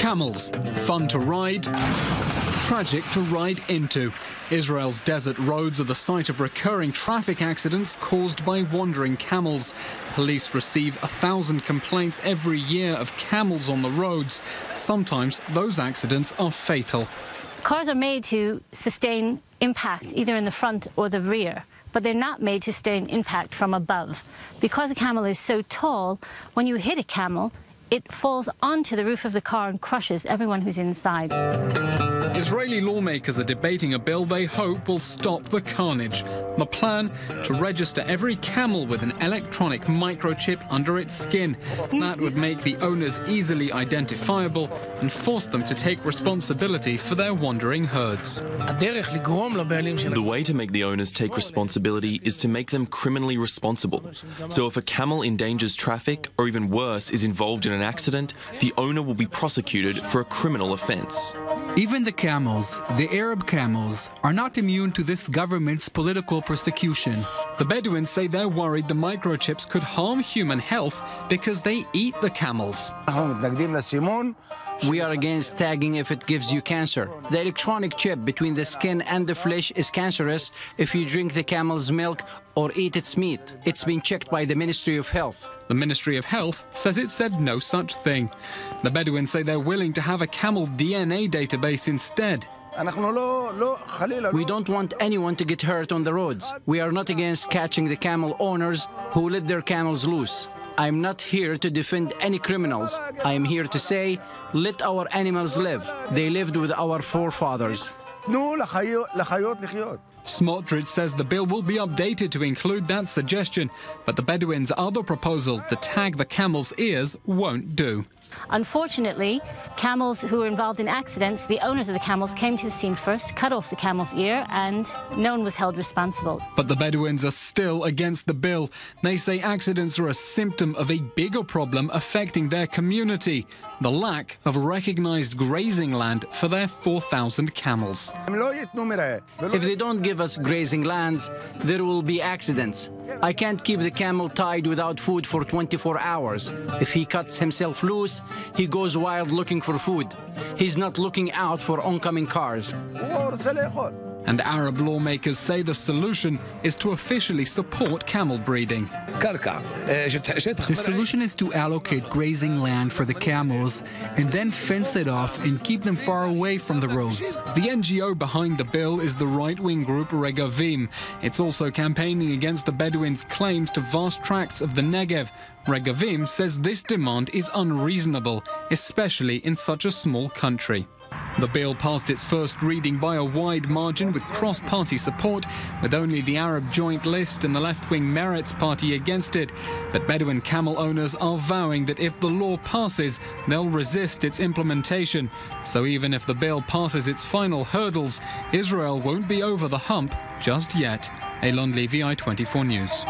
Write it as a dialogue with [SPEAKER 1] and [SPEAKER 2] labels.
[SPEAKER 1] Camels, fun to ride, tragic to ride into. Israel's desert roads are the site of recurring traffic accidents caused by wandering camels. Police receive 1,000 complaints every year of camels on the roads. Sometimes those accidents are fatal.
[SPEAKER 2] Cars are made to sustain impact either in the front or the rear, but they're not made to sustain impact from above. Because a camel is so tall, when you hit a camel, it falls onto the roof of the car and crushes everyone who's inside.
[SPEAKER 1] Israeli lawmakers are debating a bill they hope will stop the carnage. The plan, to register every camel with an electronic microchip under its skin. That would make the owners easily identifiable and force them to take responsibility for their wandering herds.
[SPEAKER 3] The way to make the owners take responsibility is to make them criminally responsible. So if a camel endangers traffic, or even worse, is involved in an accident, the owner will be prosecuted for a criminal offence.
[SPEAKER 4] Even the camels, the Arab camels, are not immune to this government's political persecution.
[SPEAKER 1] The Bedouins say they're worried the microchips could harm human health because they eat the camels.
[SPEAKER 5] We are against tagging if it gives you cancer. The electronic chip between the skin and the flesh is cancerous if you drink the camel's milk or eat its meat. It's been checked by the Ministry of Health.
[SPEAKER 1] The Ministry of Health says it said no such thing. The Bedouins say they're willing to have a camel DNA database instead.
[SPEAKER 5] We don't want anyone to get hurt on the roads. We are not against catching the camel owners who let their camels loose. I'm not here to defend any criminals. I am here to say, let our animals live. They lived with our forefathers.
[SPEAKER 1] Smotrich says the bill will be updated to include that suggestion, but the Bedouins' other proposal to tag the camels' ears won't do.
[SPEAKER 2] Unfortunately, camels who were involved in accidents, the owners of the camels came to the scene first, cut off the camel's ear, and no one was held responsible.
[SPEAKER 1] But the Bedouins are still against the bill. They say accidents are a symptom of a bigger problem affecting their community, the lack of recognized grazing land for their 4,000 camels.
[SPEAKER 5] If they don't give us grazing lands, there will be accidents. I can't keep the camel tied without food for 24 hours. If he cuts himself loose, he goes wild looking for food. He's not looking out for oncoming cars.
[SPEAKER 1] And Arab lawmakers say the solution is to officially support camel breeding.
[SPEAKER 4] The solution is to allocate grazing land for the camels and then fence it off and keep them far away from the roads.
[SPEAKER 1] The NGO behind the bill is the right-wing group Regavim. It's also campaigning against the Bedouins' claims to vast tracts of the Negev. Regavim says this demand is unreasonable, especially in such a small country. The bill passed its first reading by a wide margin with cross-party support, with only the Arab Joint List and the left-wing Meretz party against it. But Bedouin camel owners are vowing that if the law passes, they'll resist its implementation. So even if the bill passes its final hurdles, Israel won't be over the hump just yet. Elon Levy, I-24 News.